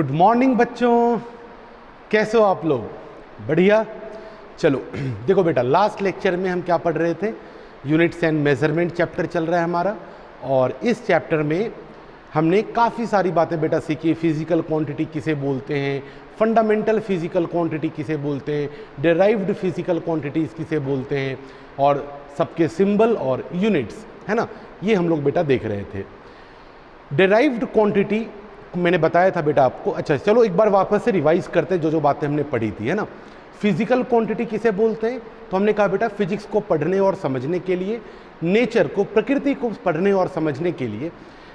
Good morning बच्चों, कैसे हो आप लोग? बढ़िया। चलो देखो बेटा, लास्ट लेक्चर में हम क्या पढ़ रहे थे? यूनिट्स एंड मेजरमेंट चैप्टर चल रहा है हमारा, और इस चैप्टर में हमने काफ़ी सारी बातें बेटा सीखी। फिजिकल क्वांटिटी किसे बोलते हैं, फंडामेंटल फिजिकल क्वांटिटी किसे बोलते हैं, डेराइव्ड फिजिकल क्वांटिटीज़ किसे बोलते हैं, और सबके सिंबल और यूनिट्स, है ना, ये हम लोग बेटा देख रहे थे। डेराइव्ड क्वांटिटी मैंने बताया था बेटा आपको। अच्छा चलो एक बार वापस से रिवाइज करते हैं जो जो बातें हमने पढ़ी थी, है ना। फिजिकल क्वांटिटी किसे बोलते हैं? तो हमने कहा बेटा फिजिक्स को पढ़ने और समझने के लिए, नेचर को, प्रकृति को पढ़ने और समझने के लिए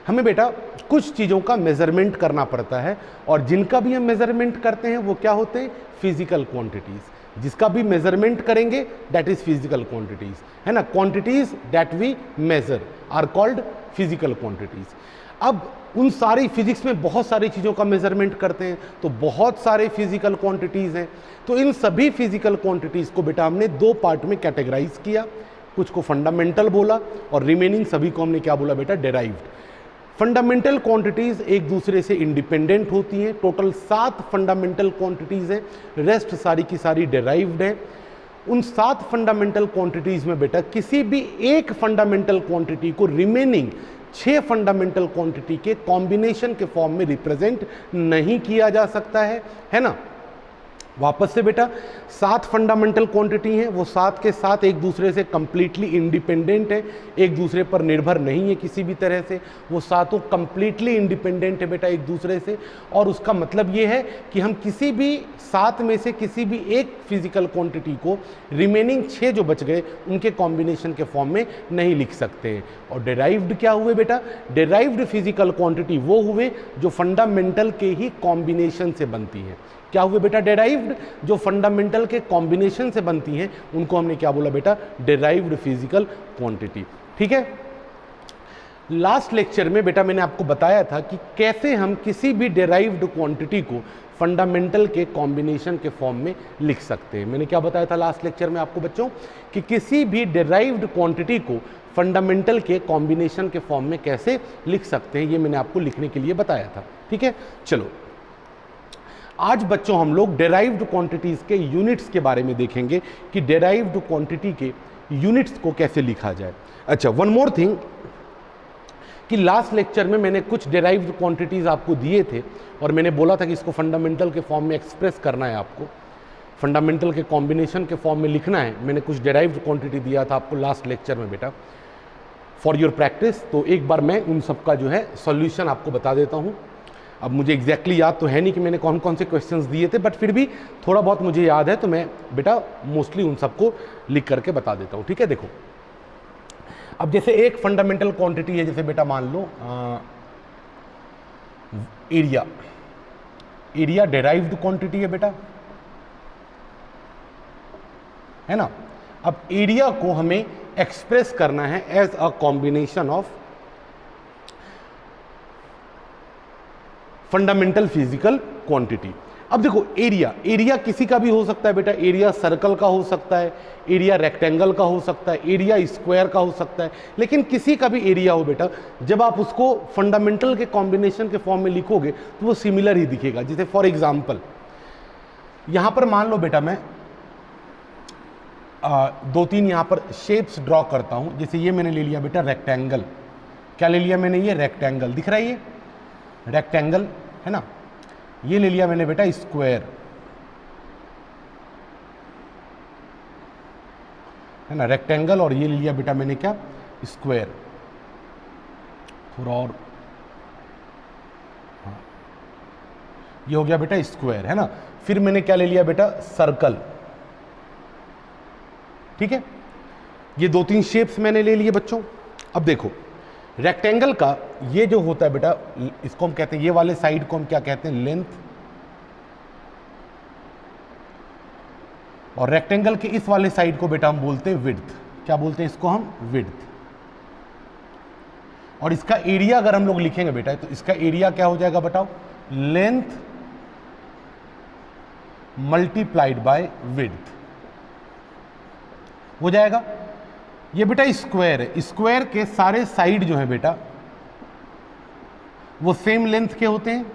हमें बेटा कुछ चीज़ों का मेजरमेंट करना पड़ता है, और जिनका भी हम मेजरमेंट करते हैं वो क्या होते हैं? Physical quantities. जिसका भी मेजरमेंट करेंगे दैट इज फिजिकल क्वांटिटीज़, है ना। Quantities that we measure are called physical quantities. अब उन सारी फिजिक्स में बहुत सारी चीज़ों का मेजरमेंट करते हैं, तो बहुत सारे फिजिकल क्वांटिटीज़ हैं। तो इन सभी फिजिकल क्वांटिटीज़ को बेटा हमने दो पार्ट में कैटेगराइज किया। कुछ को फंडामेंटल बोला और रिमेनिंग सभी को हमने क्या बोला बेटा? डेराइव्ड। फंडामेंटल क्वांटिटीज़ एक दूसरे से इंडिपेंडेंट होती हैं। टोटल 7 फंडामेंटल क्वांटिटीज़ हैं, रेस्ट सारी की सारी डेराइव्ड हैं। उन 7 फंडामेंटल क्वांटिटीज़ में बेटा किसी भी एक फंडामेंटल क्वांटिटी को रिमेनिंग 6 फंडामेंटल क्वांटिटी के कॉम्बिनेशन के फॉर्म में रिप्रेजेंट नहीं किया जा सकता है ना। वापस से बेटा 7 फंडामेंटल क्वांटिटी हैं, वो 7 के 7 एक दूसरे से कंप्लीटली इंडिपेंडेंट है, एक दूसरे पर निर्भर नहीं है किसी भी तरह से। वो सातों कंप्लीटली इंडिपेंडेंट है बेटा एक दूसरे से, और उसका मतलब ये है कि हम किसी भी 7 में से किसी भी एक फिजिकल क्वांटिटी को रिमेनिंग 6 जो बच गए उनके कॉम्बिनेशन के फॉर्म में नहीं लिख सकते हैं। और डेराइव्ड क्या हुए बेटा? डेराइव्ड फिजिकल क्वांटिटी वो हुए जो फंडामेंटल के ही कॉम्बिनेशन से बनती हैं। क्या हुए बेटा? डेराइव्ड, जो फंडामेंटल के कॉम्बिनेशन से बनती हैं उनको हमने क्या बोला बेटा? Derived physical quantity. ठीक है। लास्ट लेक्चर में बेटा मैंने आपको बताया था कि कैसे हम किसी भी डेराइव्ड क्वांटिटी को फंडामेंटल के कॉम्बिनेशन के फॉर्म में लिख सकते हैं। मैंने क्या बताया था लास्ट लेक्चर में आपको बच्चों? कि किसी भी डेराइव्ड क्वांटिटी को फंडामेंटल के कॉम्बिनेशन के फॉर्म में कैसे लिख सकते हैं, ये मैंने आपको लिखने के लिए बताया था। ठीक है। चलो आज बच्चों हम लोग डेराइव्ड क्वांटिटीज़ के यूनिट्स के बारे में देखेंगे कि डेराइव्ड क्वांटिटी के यूनिट्स को कैसे लिखा जाए। अच्छा, वन मोर थिंग कि लास्ट लेक्चर में मैंने कुछ डेराइव्ड क्वांटिटीज़ आपको दिए थे, और मैंने बोला था कि इसको फंडामेंटल के फॉर्म में एक्सप्रेस करना है, आपको फंडामेंटल के कॉम्बिनेशन के फॉर्म में लिखना है। मैंने कुछ डेराइव्ड क्वांटिटी दिया था आपको लास्ट लेक्चर में बेटा फॉर योर प्रैक्टिस। तो एक बार मैं उन सब का जो है सॉल्यूशन आपको बता देता हूँ। अब मुझे एग्जैक्टली याद तो है नहीं कि मैंने कौन कौन से क्वेश्चंस दिए थे, बट फिर भी थोड़ा बहुत मुझे याद है, तो मैं बेटा मोस्टली उन सबको लिख करके बता देता हूँ। ठीक है। देखो अब जैसे एक फंडामेंटल क्वांटिटी है, जैसे बेटा मान लो एरिया। एरिया डेराइव्ड क्वांटिटी है बेटा, है ना। अब एरिया को हमें एक्सप्रेस करना है as a combination of fundamental physical quantity. अब देखो एरिया किसी का भी हो सकता है बेटा। एरिया सर्कल का हो सकता है, एरिया रेक्टेंगल का हो सकता है, एरिया स्क्वायर का हो सकता है, लेकिन किसी का भी एरिया हो बेटा, जब आप उसको फंडामेंटल के कॉम्बिनेशन के फॉर्म में लिखोगे तो वो सिमिलर ही दिखेगा। जैसे फॉर एग्जांपल यहां पर मान लो बेटा मैं 2-3 यहां पर शेप्स ड्रॉ करता हूं। जैसे ये मैंने ले लिया बेटा रेक्टेंगल। क्या ले लिया मैंने? ये रेक्टेंगल दिख रहा है, ये रेक्टेंगल है ना। ये ले लिया मैंने बेटा स्क्वायर, है ना, रेक्टेंगल, और ये ले लिया बेटा मैंने क्या? स्क्वायर। थोड़ा और, हाँ, ये हो गया बेटा स्क्वायर, है ना। फिर मैंने क्या ले लिया बेटा? सर्कल। ठीक है। ये 2-3 शेप्स मैंने ले लिए बच्चों। अब देखो रेक्टेंगल का ये जो होता है बेटा, इसको हम कहते हैं, ये वाले साइड को हम क्या कहते हैं? लेंथ। और रेक्टेंगल के इस वाले साइड को बेटा हम बोलते हैं विड्थ। क्या बोलते हैं इसको हम? विड्थ। और इसका एरिया अगर हम लोग लिखेंगे बेटा, तो इसका एरिया क्या हो जाएगा बताओ? लेंथ मल्टीप्लाइड बाय विड्थ हो जाएगा। ये बेटा स्क्वायर है। स्क्वायर के सारे साइड जो है बेटा वो सेम लेंथ के होते हैं,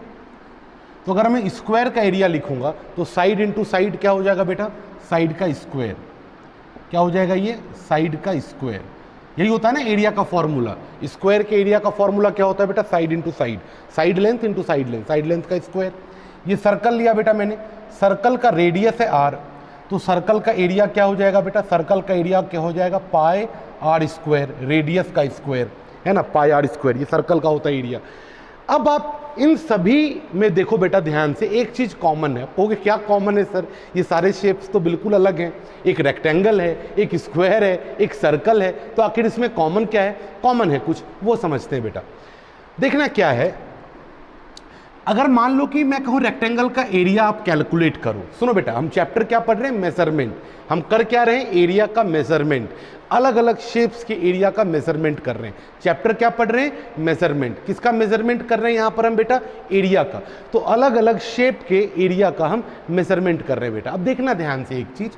तो अगर मैं स्क्वायर का एरिया लिखूंगा तो साइड इंटू साइड क्या हो जाएगा बेटा, साइड का स्क्वायर। क्या हो जाएगा ये, साइड का स्क्वायर। यही होता है ना एरिया का फॉर्मूला, स्क्वायर के एरिया का फॉर्मूला क्या होता है बेटा, side into side, side length into side length, side length का स्क्वायर। ये सर्कल लिया बेटा मैंने, सर्कल का रेडियस है r, तो सर्कल का एरिया क्या हो जाएगा बेटा, सर्कल का एरिया क्या हो जाएगा, पाई r स्क्वायर, रेडियस का स्क्वायर है ना, पाई r स्क्वायर, ये सर्कल का होता है एरिया। अब आप इन सभी में देखो बेटा ध्यान से, एक चीज कॉमन है। कहोगे क्या कॉमन है सर, ये सारे शेप्स तो बिल्कुल अलग हैं, एक रेक्टेंगल है, एक स्क्वायर है, एक सर्कल है, तो आखिर इसमें कॉमन क्या है, कॉमन है कुछ, वो समझते हैं बेटा। देखना क्या है, अगर मान लो कि मैं कहूँ रेक्टेंगल का एरिया आप कैलकुलेट करो, सुनो बेटा हम चैप्टर क्या पढ़ रहे हैं, मेजरमेंट। हम कर क्या रहे हैं, एरिया का मेजरमेंट, अलग अलग शेप्स के एरिया का मेजरमेंट कर रहे हैं। चैप्टर क्या पढ़ रहे हैं, मेजरमेंट। किसका मेजरमेंट कर रहे हैं यहाँ पर हम बेटा, एरिया का। तो अलग अलग शेप के एरिया का हम मेजरमेंट कर रहे हैं बेटा। अब देखना ध्यान से एक चीज,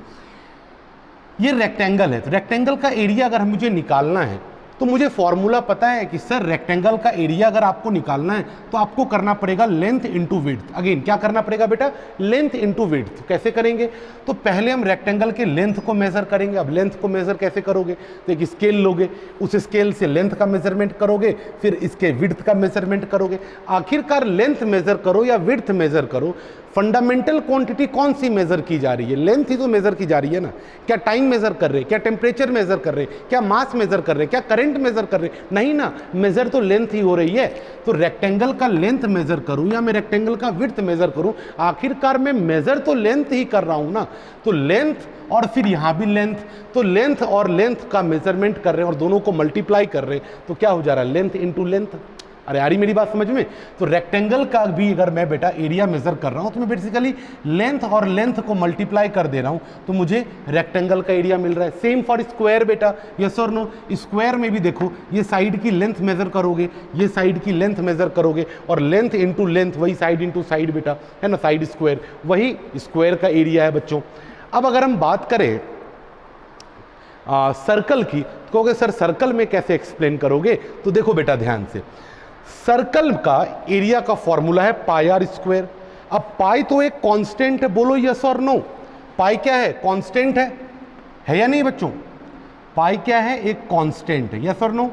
ये रेक्टेंगल है, तो रेक्टेंगल का एरिया अगर मुझे निकालना है तो मुझे फॉर्मूला पता है कि सर रेक्टेंगल का एरिया अगर आपको निकालना है तो आपको करना पड़ेगा लेंथ इंटू विड्थ। अगेन क्या करना पड़ेगा बेटा, लेंथ इंटू विड्थ। कैसे करेंगे, तो पहले हम रेक्टेंगल के लेंथ को मेजर करेंगे। अब लेंथ को मेजर कैसे करोगे, तो एक स्केल लोगे, उस स्केल से लेंथ का मेजरमेंट करोगे, फिर इसके विड्थ का मेजरमेंट करोगे। आखिरकार लेंथ मेजर करो या विड्थ मेजर करो, फंडामेंटल क्वांटिटी कौन सी मेजर की जा रही है, लेंथ ही तो मेजर की जा रही है ना। क्या टाइम मेजर कर रहे हैं, क्या टेम्परेचर मेजर कर रहे हैं, क्या मास मेजर कर रहे हैं, क्या करंट मेजर कर रहे हैं, नहीं ना, मेजर तो लेंथ ही हो रही है। तो रेक्टेंगल का लेंथ मेजर करूं या मैं रेक्टेंगल का विड्थ मेजर करूं, आखिरकार मैं मेजर तो लेंथ ही कर रहा हूं ना। तो लेंथ और फिर यहां भी लेंथ, तो लेंथ और लेंथ का मेजरमेंट कर रहे हैं और दोनों को मल्टीप्लाई कर रहे हैं, तो क्या हो जा रहा है, लेंथ इंटू लेंथ। अरे यार मेरी बात समझ में, तो रेक्टेंगल का भी अगर मैं बेटा एरिया मेजर कर रहा हूं तो मैं बेसिकली लेंथ और लेंथ को मल्टीप्लाई कर दे रहा हूं, तो मुझे रेक्टेंगल का एरिया मिल रहा है। सेम फॉर स्क्वायर बेटा, यस और नो, स्क्वायर में भी देखो ये साइड की लेंथ मेजर करोगे, ये साइड की लेंथ मेजर करोगे, और लेंथ इंटू लेंथ वही साइड इंटू साइड बेटा, है ना, साइड स्क्वायर, वही स्क्वायर का एरिया है बच्चों। अब अगर हम बात करें सर्कल की, तो कहोगे सर सर्कल में कैसे एक्सप्लेन करोगे, तो देखो बेटा ध्यान से, सर्कल का एरिया का फॉर्मूला है पाई आर स्क्वायर। अब पाई तो एक कांस्टेंट है, बोलो यस और नो, पाई क्या है, कांस्टेंट है या नहीं बच्चों, पाई क्या है, एक कांस्टेंट है, यस और नो।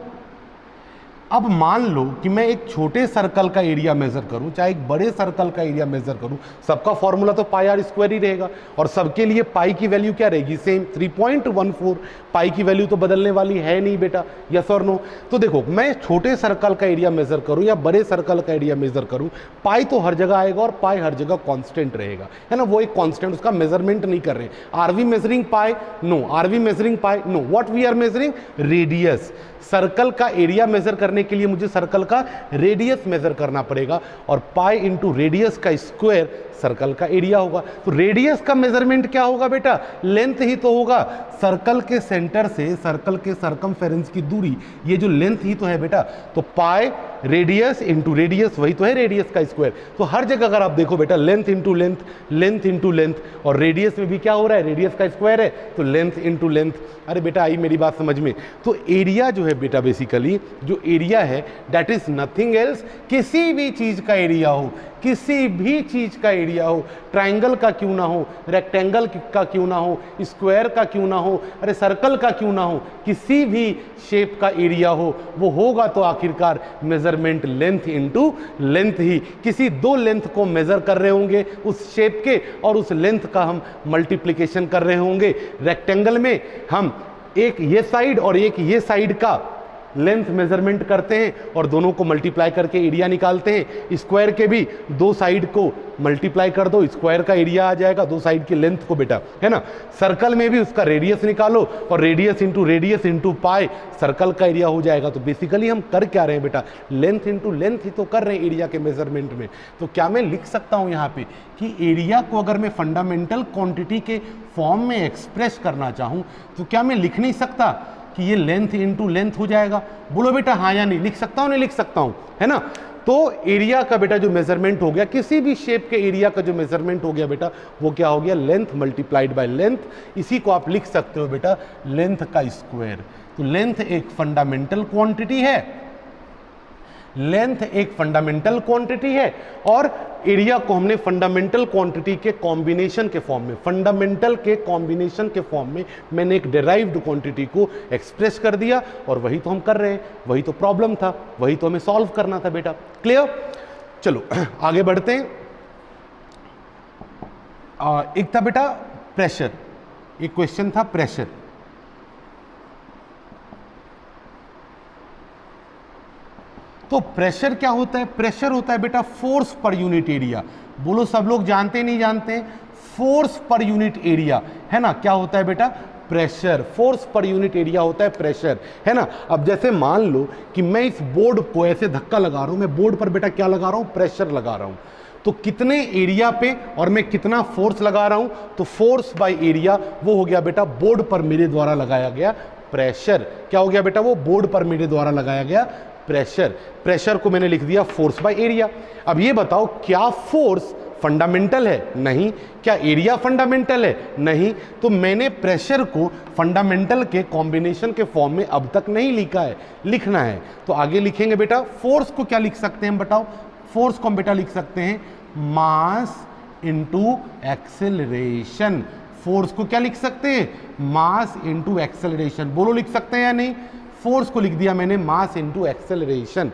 अब मान लो कि मैं एक छोटे सर्कल का एरिया मेजर करूं, चाहे एक बड़े सर्कल का एरिया मेजर करूं, सबका फॉर्मूला तो पाई आर स्क्वायर ही रहेगा, और सबके लिए पाई की वैल्यू क्या रहेगी, सेम 3.14। पाई की वैल्यू तो बदलने वाली है नहीं बेटा, यस और नो। तो देखो मैं छोटे सर्कल का एरिया मेजर करूं या बड़े सर्कल का एरिया मेजर करूं, पाई तो हर जगह आएगा और पाई हर जगह कांस्टेंट रहेगा, है ना, वो एक कांस्टेंट, उसका मेजरमेंट नहीं कर रहे। Are we measuring pi, no. Are we measuring pi, no. What we are measuring, radius. Circle का एरिया मेजर करने के लिए मुझे सर्कल का रेडियस मेजर करना पड़ेगा, और पाई इंटू रेडियस का स्क्वायर सर्कल का एरिया होगा। तो रेडियस का मेजरमेंट क्या होगा बेटा, लेंथ ही तो होगा। सर्कल के सेंटर से सर्कल के सरकमफेरेंस की दूरी, ये जो लेंथ ही तो है बेटा, तो पाई रेडियस इंटू रेडियस वही तो है रेडियस का स्क्वायर। तो हर जगह अगर आप देखो बेटा length into length, length into length, और रेडियस में भी क्या हो रहा है, रेडियस का स्क्वायर है, तो लेंथ इंटू लेंथ। अरे बेटा आई मेरी बात समझ में। तो एरिया जो है बेटा, बेसिकली जो एरिया है दैट इज नथिंग एल्स, किसी भी चीज का एरिया हो, किसी भी चीज का एरिया हो, ट्राइंगल का क्यों ना हो, रेक्टेंगल का क्यों ना हो, स्क्वायर का क्यों ना हो, अरे सर्कल का क्यों ना हो, किसी भी शेप का एरिया हो, वो होगा तो आखिरकार मेजरमेंट लेंथ इनटू लेंथ ही। किसी दो लेंथ को मेजर कर रहे होंगे उस शेप के, और उस लेंथ का हम मल्टीप्लिकेशन कर रहे होंगे। रेक्टेंगल में हम एक ये साइड और एक ये साइड का लेंथ मेजरमेंट करते हैं और दोनों को मल्टीप्लाई करके एरिया निकालते हैं। स्क्वायर के भी दो साइड को मल्टीप्लाई कर दो, स्क्वायर का एरिया आ जाएगा, दो साइड की लेंथ को बेटा, है ना। सर्कल में भी उसका रेडियस निकालो और रेडियस इंटू पाई सर्कल का एरिया हो जाएगा। तो बेसिकली हम कर क्या रहे हैं बेटा, लेंथ इंटू लेंथ ही तो कर रहे हैं एरिया के मेजरमेंट में। तो क्या मैं लिख सकता हूं यहाँ पे कि एरिया को अगर मैं फंडामेंटल क्वांटिटी के फॉर्म में एक्सप्रेस करना चाहूँ तो क्या मैं लिख नहीं सकता कि ये लेंथ इंटू लेंथ हो जाएगा? बोलो बेटा हाँ या नहीं, लिख सकता हूँ नहीं लिख सकता हूँ, है ना। तो एरिया का बेटा जो मेजरमेंट हो गया, किसी भी शेप के एरिया का जो मेजरमेंट हो गया बेटा, वो क्या हो गया, लेंथ मल्टीप्लाइड बाय लेंथ। इसी को आप लिख सकते हो बेटा लेंथ का स्क्वायर। तो लेंथ एक फंडामेंटल क्वांटिटी है, लेंथ एक फंडामेंटल क्वांटिटी है और एरिया को हमने फंडामेंटल क्वांटिटी के कॉम्बिनेशन के फॉर्म में, फंडामेंटल के कॉम्बिनेशन के फॉर्म में मैंने एक डिराइव्ड क्वांटिटी को एक्सप्रेस कर दिया और वही तो हम कर रहे हैं, वही तो प्रॉब्लम था, वही तो हमें सॉल्व करना था बेटा। क्लियर? चलो आगे बढ़ते हैं। एक था बेटा प्रेशर, एक क्वेश्चन था प्रेशर। तो प्रेशर क्या होता है? प्रेशर होता है बेटा फोर्स पर यूनिट एरिया। बोलो सब लोग जानते नहीं जानते? फोर्स पर यूनिट एरिया, है ना? क्या होता है बेटा? Pressure. Force per unit area होता है प्रेशर, है ना? अब जैसे मान लो कि मैं इस बोर्ड को ऐसे धक्का लगा रहा हूं, मैं बोर्ड पर बेटा क्या लगा रहा हूं? प्रेशर लगा रहा हूं। तो कितने एरिया पे और मैं कितना फोर्स लगा रहा हूं? तो फोर्स बाय एरिया वो हो गया बेटा बोर्ड पर मेरे द्वारा लगाया गया प्रेशर। क्या हो गया बेटा? वो बोर्ड पर मेरे द्वारा लगाया गया प्रेशर। प्रेशर को मैंने लिख दिया फोर्स बाय एरिया। अब ये बताओ क्या फोर्स फंडामेंटल है? नहीं। क्या एरिया फंडामेंटल है? नहीं। तो मैंने प्रेशर को फंडामेंटल के कॉम्बिनेशन के फॉर्म में अब तक नहीं लिखा है, लिखना है। तो आगे लिखेंगे बेटा। फोर्स को क्या लिख सकते हैं बताओ? फोर्स को हम बेटा लिख सकते हैं मास इनटू एक्सेलरेशन। फोर्स को क्या लिख सकते हैं? Mass into acceleration. बोलो लिख सकते हैं या नहीं? फोर्स को लिख दिया मैंने मास इनटू एक्सेलरेशन।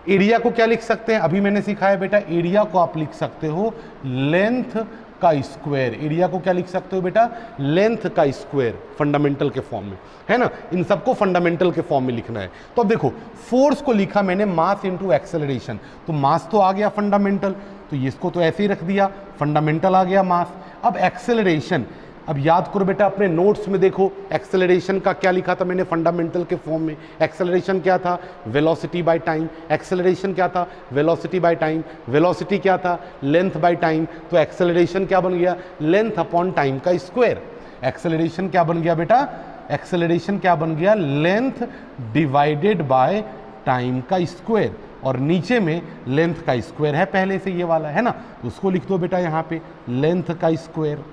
एरिया को क्या लिख सकते हैं? अभी मैंने सिखाया बेटा एरिया को आप लिख सकते हो लेंथ का स्क्वायर। एरिया को क्या लिख सकते हो बेटा? लेंथ का स्क्वायर, फंडामेंटल के फॉर्म में, है ना? इन सबको फंडामेंटल के फॉर्म में लिखना है। तो अब देखो फोर्स को लिखा मैंने मास इनटू एक्सेलरेशन, तो मास तो आ गया फंडामेंटल, तो इसको तो ऐसे ही रख दिया, फंडामेंटल आ गया मास। अब एक्सेलरेशन, अब याद करो बेटा अपने नोट्स में देखो एक्सेलरेशन का क्या लिखा था मैंने फंडामेंटल के फॉर्म में। एक्सेलरेशन क्या था? Velocity by time. एक्सेलरेशन क्या था? Velocity by time. वेलोसिटी क्या था? Length by time. तो एक्सेलरेशन क्या बन गया? लेंथ अपॉन टाइम का स्क्वायर। एक्सेलरेशन क्या बन गया बेटा? एक्सेलरेशन क्या बन गया? लेंथ डिवाइडेड बाय टाइम का स्क्वायर। और नीचे में लेंथ का स्क्वायर है पहले से ये वाला, है ना? उसको लिख दो बेटा यहाँ पे लेंथ का स्क्वायर।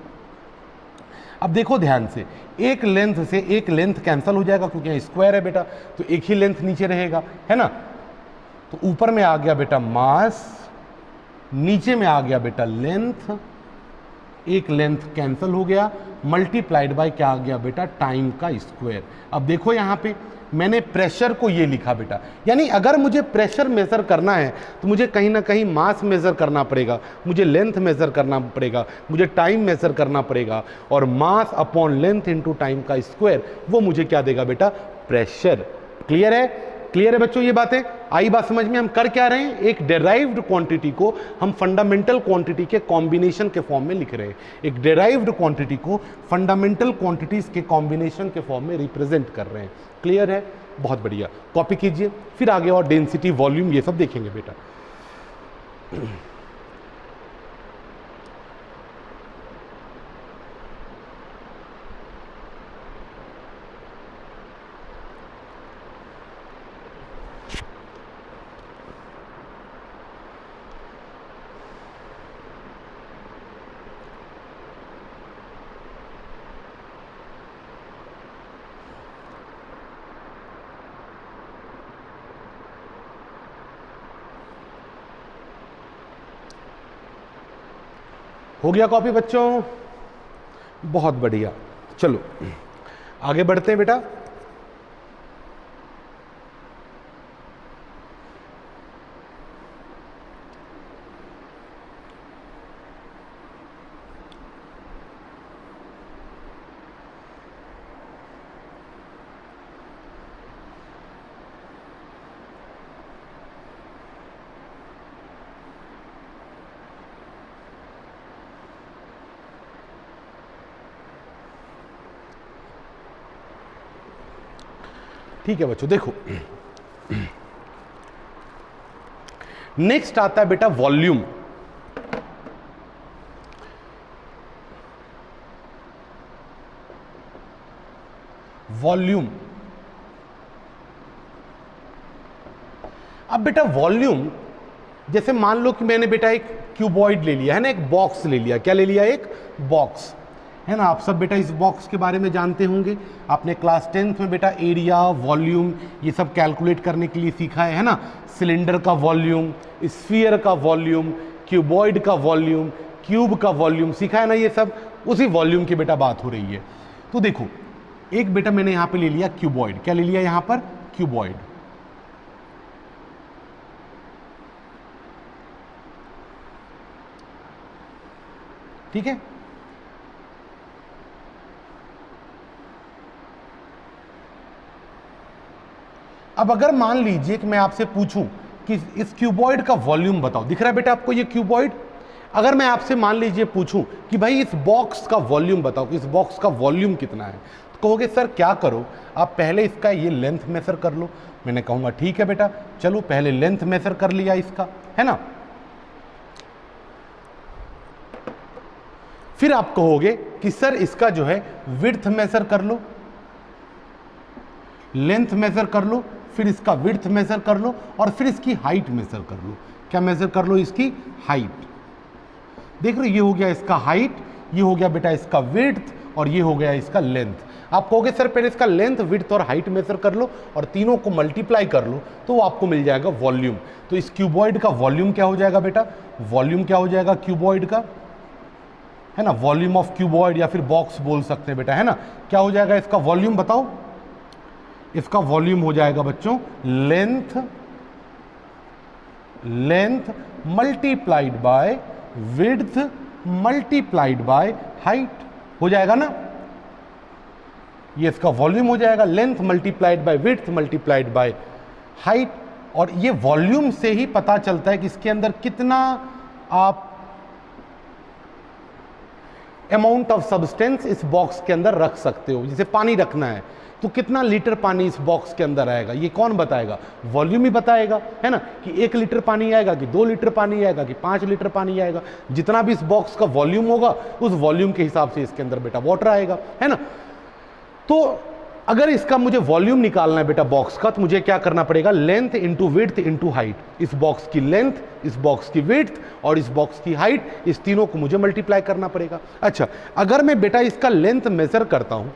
अब देखो ध्यान से, एक लेंथ से एक लेंथ कैंसिल हो जाएगा क्योंकि यहाँ स्क्वायर है बेटा, तो एक ही लेंथ नीचे रहेगा, है ना? तो ऊपर में आ गया बेटा मास, नीचे में आ गया बेटा लेंथ, एक लेंथ कैंसिल हो गया, मल्टीप्लाइड बाय क्या आ गया बेटा? टाइम का स्क्वायर। अब देखो यहाँ पे मैंने प्रेशर को ये लिखा बेटा, यानी अगर मुझे प्रेशर मेजर करना है तो मुझे कहीं ना कहीं मास मेजर करना पड़ेगा, मुझे लेंथ मेजर करना पड़ेगा, मुझे टाइम मेजर करना पड़ेगा, और mass upon length into time का स्क्वायर वो मुझे क्या देगा बेटा? प्रेशर। क्लियर है? क्लियर है बच्चों? ये बातें आई बात समझ में? हम कर क्या रहे हैं? एक डिराइव्ड क्वांटिटी को हम फंडामेंटल क्वांटिटी के कॉम्बिनेशन के फॉर्म में लिख रहे हैं। एक डिराइव्ड क्वांटिटी को फंडामेंटल क्वांटिटीज के कॉम्बिनेशन के फॉर्म में रिप्रेजेंट कर रहे हैं। क्लियर है? बहुत बढ़िया, कॉपी कीजिए, फिर आगे और डेंसिटी, वॉल्यूम, ये सब देखेंगे बेटा। हो गया कॉपी बच्चों? बहुत बढ़िया। चलो आगे बढ़ते हैं बेटा। ठीक है बच्चों, देखो नेक्स्ट आता है बेटा वॉल्यूम। वॉल्यूम, अब बेटा वॉल्यूम जैसे मान लो कि मैंने बेटा एक क्यूबॉइड ले लिया है ना, एक बॉक्स ले लिया। क्या ले लिया? एक बॉक्स। है ना। आप सब बेटा इस बॉक्स के बारे में जानते होंगे, आपने क्लास 10th में बेटा एरिया, वॉल्यूम ये सब कैलकुलेट करने के लिए सीखा है ना। सिलेंडर का वॉल्यूम, स्फीयर का वॉल्यूम, क्यूबॉइड का वॉल्यूम, क्यूब का वॉल्यूम सीखा है ना। ये सब उसी वॉल्यूम की बेटा बात हो रही है। तो देखो एक बेटा मैंने यहां पे ले लिया क्यूबॉइड, क्या ले लिया यहां पर, क्यूबॉइड। ठीक है, अब अगर मान लीजिए कि मैं आपसे पूछूं कि इस क्यूबॉइड का वॉल्यूम बताओ, दिख रहा है बेटा आपको ये क्यूबॉइड। अगर मैं आपसे मान लीजिए पूछूं कि भाई इस बॉक्स का वॉल्यूम बताओ कि इस बॉक्स का वॉल्यूम कितना है, तो कहोगे सर क्या करो, आप पहले इसका ये लेंथ मेजर कर लो। मैंने कहूंगा ठीक है बेटा, चलो पहले लेंथ मेजर कर लिया इसका, है ना। फिर आप कहोगे कि सर इसका जो है विड्थ मेजर कर लो, लेंथ मेजर कर लो, फिर इसका विड्थ मेजर कर लो और फिर इसकी हाइट मेजर कर लो। क्या मेजर कर लो, इसकी हाइट। देख रहे हो, ये हो गया इसका हाइट, ये हो गया बेटा इसका विड्थ और ये हो गया इसका लेंथ। आप कहोगे सर पहले इसका लेंथ, विड्थ और हाइट मेजर कर लो और तीनों को मल्टीप्लाई कर लो तो वो आपको मिल जाएगा वॉल्यूम। तो इस क्यूबॉइड का वॉल्यूम क्या हो जाएगा बेटा, वॉल्यूम क्या हो जाएगा क्यूबॉइड का, है ना। वॉल्यूम ऑफ क्यूबॉइड या फिर बॉक्स बोल सकते हैं बेटा, है ना। क्या हो जाएगा इसका वॉल्यूम बताओ, इसका वॉल्यूम हो जाएगा बच्चों length multiplied by width multiplied by height हो जाएगा ना। ये इसका वॉल्यूम हो जाएगा length multiplied by width multiplied by height. और ये वॉल्यूम से ही पता चलता है कि इसके अंदर कितना आप अमाउंट ऑफ सब्सटेंस इस बॉक्स के अंदर रख सकते हो। जैसे पानी रखना है तो कितना लीटर पानी इस बॉक्स के अंदर आएगा, ये कौन बताएगा, वॉल्यूम ही बताएगा, है ना। कि 1 लीटर पानी आएगा कि 2 लीटर पानी आएगा कि 5 लीटर पानी आएगा। जितना भी इस बॉक्स का वॉल्यूम होगा उस वॉल्यूम के हिसाब से इसके अंदर बेटा वाटर आएगा, है ना। तो अगर इसका मुझे वॉल्यूम निकालना है बेटा बॉक्स का, तो मुझे क्या करना पड़ेगा, length into width into height. इस बॉक्स की लेंथ, इस बॉक्स की विड्थ और इस बॉक्स की हाइट, इस तीनों को मुझे मल्टीप्लाई करना पड़ेगा। अच्छा, अगर मैं बेटा इसका लेंथ मेजर करता हूं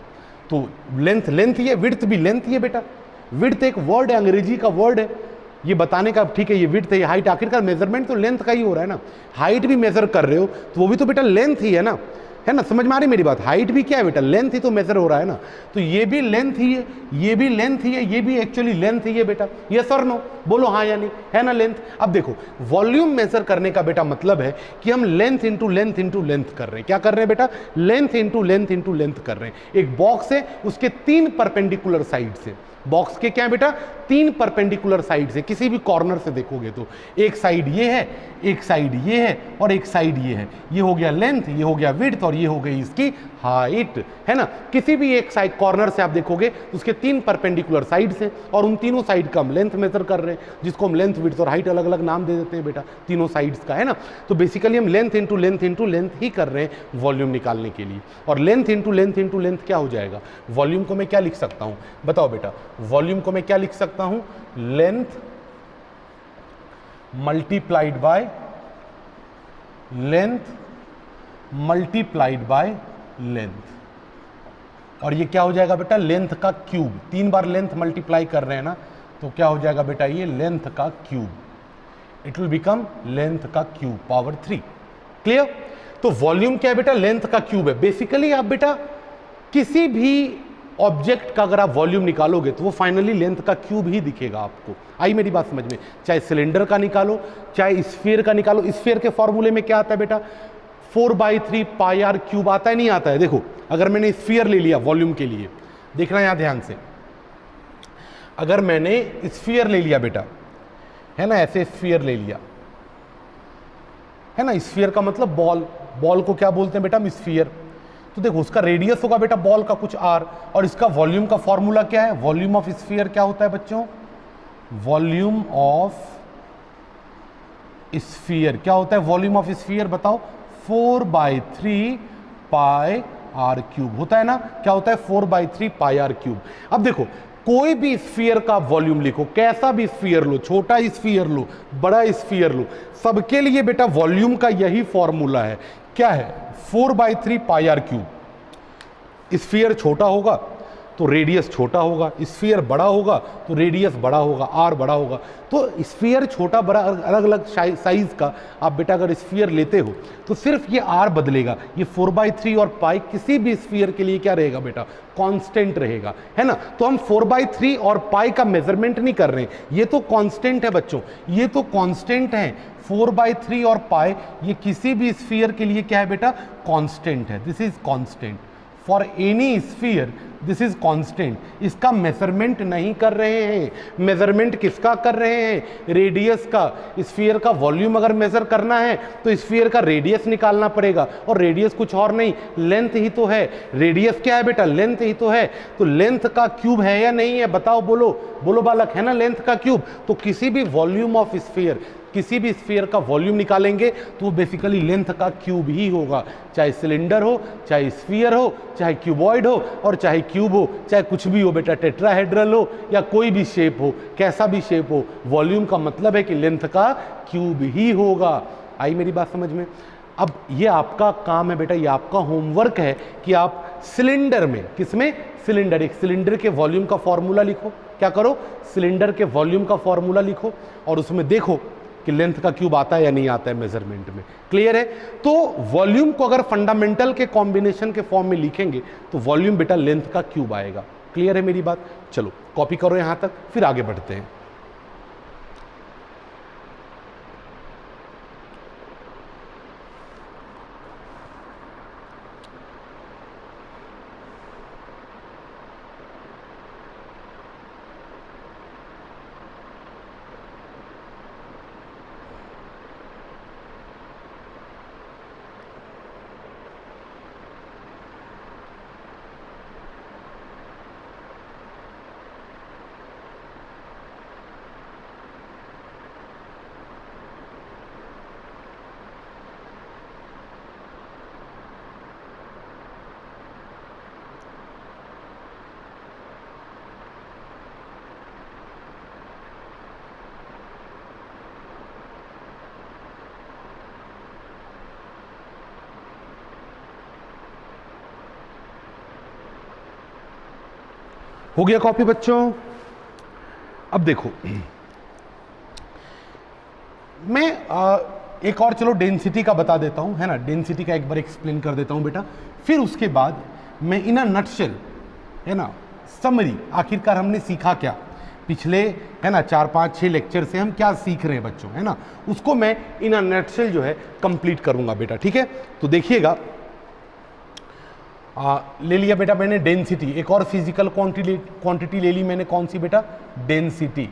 तो लेंथ ही है, विड्थ भी लेंथ ही है बेटा। विड्थ एक वर्ड है, अंग्रेजी का वर्ड है ये बताने का, ठीक है। ये विड्थ है, ये हाइट, आखिरकार मेजरमेंट तो लेंथ का ही हो रहा है ना। हाइट भी मेजर कर रहे हो तो वो भी तो बेटा लेंथ ही है ना, है ना। समझ में आ रही मेरी बात, हाइट भी क्या है बेटा, लेंथ ही तो मेजर हो रहा है ना। तो ये भी लेंथ ही है, ये भी लेंथ ही है, ये भी एक्चुअली लेंथ ही है बेटा। यस और नो, बोलो हाँ या नहीं, है ना लेंथ। अब देखो वॉल्यूम मेजर करने का बेटा मतलब है कि हम length into length into length कर रहे हैं। क्या कर रहे हैं बेटा, length into length into length कर रहे हैं। एक बॉक्स है, उसके 3 परपेंडिकुलर साइड से, बॉक्स के क्या है बेटा, 3 परपेंडिकुलर साइड से, किसी भी कॉर्नर से देखोगे तो एक साइड ये है, एक साइड ये है और एक साइड ये है। ये हो गया लेंथ, ये हो गया विड्थ और ये हो गई इसकी हाइट, है ना। किसी भी एक साइड कॉर्नर से आप देखोगे तो उसके 3 परपेंडिकुलर साइड से, और उन तीनों साइड का हम लेंथ मेजर कर रहे हैं, जिसको हम लेंथ, विड्थ और हाइट अलग अलग नाम दे देते हैं बेटा तीनों साइड्स का, है ना। तो बेसिकली हम length into length into length ही कर रहे हैं वॉल्यूम निकालने के लिए। और length into length into length क्या हो जाएगा, वॉल्यूम को मैं क्या लिख सकता हूं बताओ बेटा, वॉल्यूम को मैं क्या लिख सकता हूं, length multiplied by length multiplied by length. और ये क्या हो जाएगा बेटा, लेंथ का क्यूब। 3 बार लेंथ मल्टीप्लाई कर रहे हैं ना, तो क्या हो जाएगा बेटा, ये लेंथ का cube. It will become length का क्यूब पावर 3। क्लियर। तो वॉल्यूम क्या है बेटा, लेंथ का क्यूब है। बेसिकली आप बेटा किसी भी ऑब्जेक्ट का अगर आप वॉल्यूम निकालोगे तो वो फाइनली लेंथ का क्यूब ही दिखेगा आपको। आई मेरी बात समझ में, चाहे सिलेंडर का निकालो चाहे स्फीयर का निकालो। स्फीयर के फॉर्मूले में क्या आता है बेटा, 4/3 पाई आर क्यूब आता है, नहीं आता है। देखो अगर मैंने स्फीयर ले लिया वॉल्यूम के लिए, देखना यहां ध्यान से, अगर मैंने स्फीयर ले लिया बेटा, है ना, ऐसे स्फीयर ले लिया, है ना। स्फीयर का मतलब बॉल, बॉल को क्या बोलते हैं बेटा, हम स्फीयर। तो देखो उसका रेडियस होगा बेटा बॉल का कुछ r, और इसका वॉल्यूम का फॉर्मूला क्या है, वॉल्यूम ऑफ स्फीयर क्या होता है बच्चों, वॉल्यूम ऑफ स्फीयर क्या होता है, वॉल्यूम ऑफ स्फीयर बताओ, 4/3 पाई आर क्यूब होता है ना। क्या होता है, 4/3 पाई आर क्यूब। अब देखो कोई भी स्फीयर का वॉल्यूम लिखो, कैसा भी स्फीयर लो, छोटा स्फीयर लो बड़ा स्फीयर लो, सबके लिए बेटा वॉल्यूम का यही फॉर्मूला है। क्या है, 4/3 पाई आर क्यूब। स्फीयर छोटा होगा तो रेडियस छोटा होगा, स्फीयर बड़ा होगा तो रेडियस बड़ा होगा, आर बड़ा होगा। तो स्फीयर छोटा बड़ा अलग अलग साइज का आप बेटा अगर स्फीयर लेते हो तो सिर्फ ये आर बदलेगा, ये 4/3 और पाई किसी भी स्फीयर के लिए क्या रहेगा बेटा, कांस्टेंट रहेगा, है ना। तो हम 4/3 और पाई का मेजरमेंट नहीं कर रहे हैं, ये तो कांस्टेंट है बच्चों, ये तो कांस्टेंट है। 4/3 और पाई ये किसी भी स्फीयर के लिए क्या है बेटा, कांस्टेंट है। This is constant for any sphere, this is constant. इसका मेजरमेंट नहीं कर रहे हैं। मेजरमेंट किसका कर रहे हैं, रेडियस का। स्फीयर का वॉल्यूम अगर मेजर करना है तो स्फीयर का रेडियस निकालना पड़ेगा, और रेडियस कुछ और नहीं, लेंथ ही तो है। रेडियस क्या है बेटा, लेंथ ही तो है। तो लेंथ का क्यूब है या नहीं है, बताओ, बोलो बोलो बालक, है ना लेंथ का क्यूब। तो किसी भी वॉल्यूम ऑफ स्फीयर, किसी भी स्फीयर का वॉल्यूम निकालेंगे तो वो बेसिकली लेंथ का क्यूब ही होगा, चाहे सिलेंडर हो, चाहे स्फीयर हो, चाहे क्यूबॉइड हो, और चाहे क्यूब हो, चाहे कुछ भी हो बेटा, टेट्राहेड्रल हो या कोई भी शेप हो, कैसा भी शेप हो, वॉल्यूम का मतलब है कि लेंथ का क्यूब ही होगा। आई मेरी बात समझ में। अब ये आपका काम है बेटा, ये आपका होमवर्क है कि आप सिलेंडर में, किसमें, सिलेंडर, एक सिलेंडर के वॉल्यूम का फॉर्मूला लिखो। क्या करो, सिलेंडर के वॉल्यूम का फॉर्मूला लिखो और उसमें देखो कि लेंथ का क्यूब आता है या नहीं आता है मेजरमेंट में। क्लियर है। तो वॉल्यूम को अगर फंडामेंटल के कॉम्बिनेशन के फॉर्म में लिखेंगे तो वॉल्यूम बेटा लेंथ का क्यूब आएगा। क्लियर है मेरी बात। चलो कॉपी करो यहां तक, फिर आगे बढ़ते हैं। हो गया कॉपी बच्चों। अब देखो मैं एक और चलो डेंसिटी का बता देता हूं, है ना, डेंसिटी का एक बार एक्सप्लेन कर देता हूं बेटा, फिर उसके बाद मैं इन अ नटशेल, है ना, समरी, आखिरकार हमने सीखा क्या पिछले, है ना, 4 5 6 लेक्चर से हम क्या सीख रहे हैं बच्चों, है ना, उसको मैं इन अ नटशेल जो है कंप्लीट करूंगा बेटा। ठीक है, तो देखिएगा, ले लिया बेटा मैंने डेंसिटी, एक और फिजिकल क्वांटिटी ले ली मैंने, कौन सी बेटा, डेंसिटी।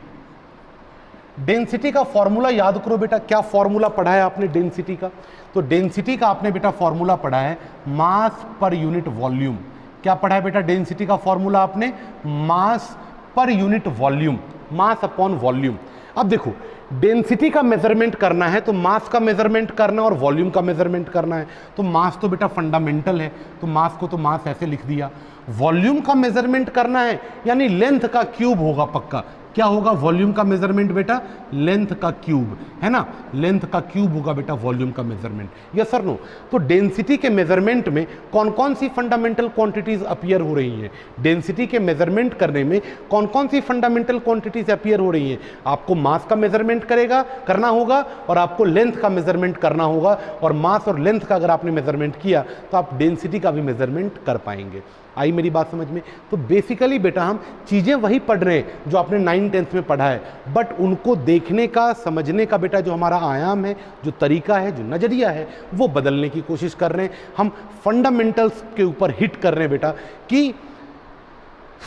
डेंसिटी का फॉर्मूला याद करो बेटा, क्या फॉर्मूला पढ़ा है आपने डेंसिटी का, तो डेंसिटी का आपने बेटा फॉर्मूला पढ़ा है मास पर यूनिट वॉल्यूम। क्या पढ़ा है बेटा डेंसिटी का फॉर्मूला आपने, मास पर unit volume, mass upon volume. अब देखो डेंसिटी का मेजरमेंट करना है तो मास का मेजरमेंट करना और वॉल्यूम का मेजरमेंट करना है। तो मास तो बेटा फंडामेंटल है, तो मास को तो मास ऐसे लिख दिया। वॉल्यूम का मेजरमेंट करना है यानी लेंथ का क्यूब होगा पक्का। क्या होगा वॉल्यूम का मेजरमेंट बेटा, लेंथ का क्यूब, है ना, लेंथ का क्यूब होगा बेटा वॉल्यूम का मेजरमेंट। Yes sir no. तो डेंसिटी के मेजरमेंट में कौन कौन सी फंडामेंटल क्वांटिटीज अपीयर हो रही हैं, डेंसिटी के मेजरमेंट करने में कौन कौन सी फंडामेंटल क्वांटिटीज अपीयर हो रही हैं। आपको मास का मेजरमेंट करना होगा और आपको लेंथ का मेजरमेंट करना होगा, और मास और लेंथ का अगर आपने मेजरमेंट किया तो आप डेंसिटी का भी मेजरमेंट कर पाएंगे। आई मेरी बात समझ में। तो बेसिकली बेटा हम चीज़ें वही पढ़ रहे हैं जो आपने 9th 10th में पढ़ा है, बट उनको देखने का, समझने का बेटा जो हमारा आयाम है, जो तरीका है, जो नज़रिया है, वो बदलने की कोशिश कर रहे हैं। हम फंडामेंटल्स के ऊपर हिट कर रहे हैं बेटा कि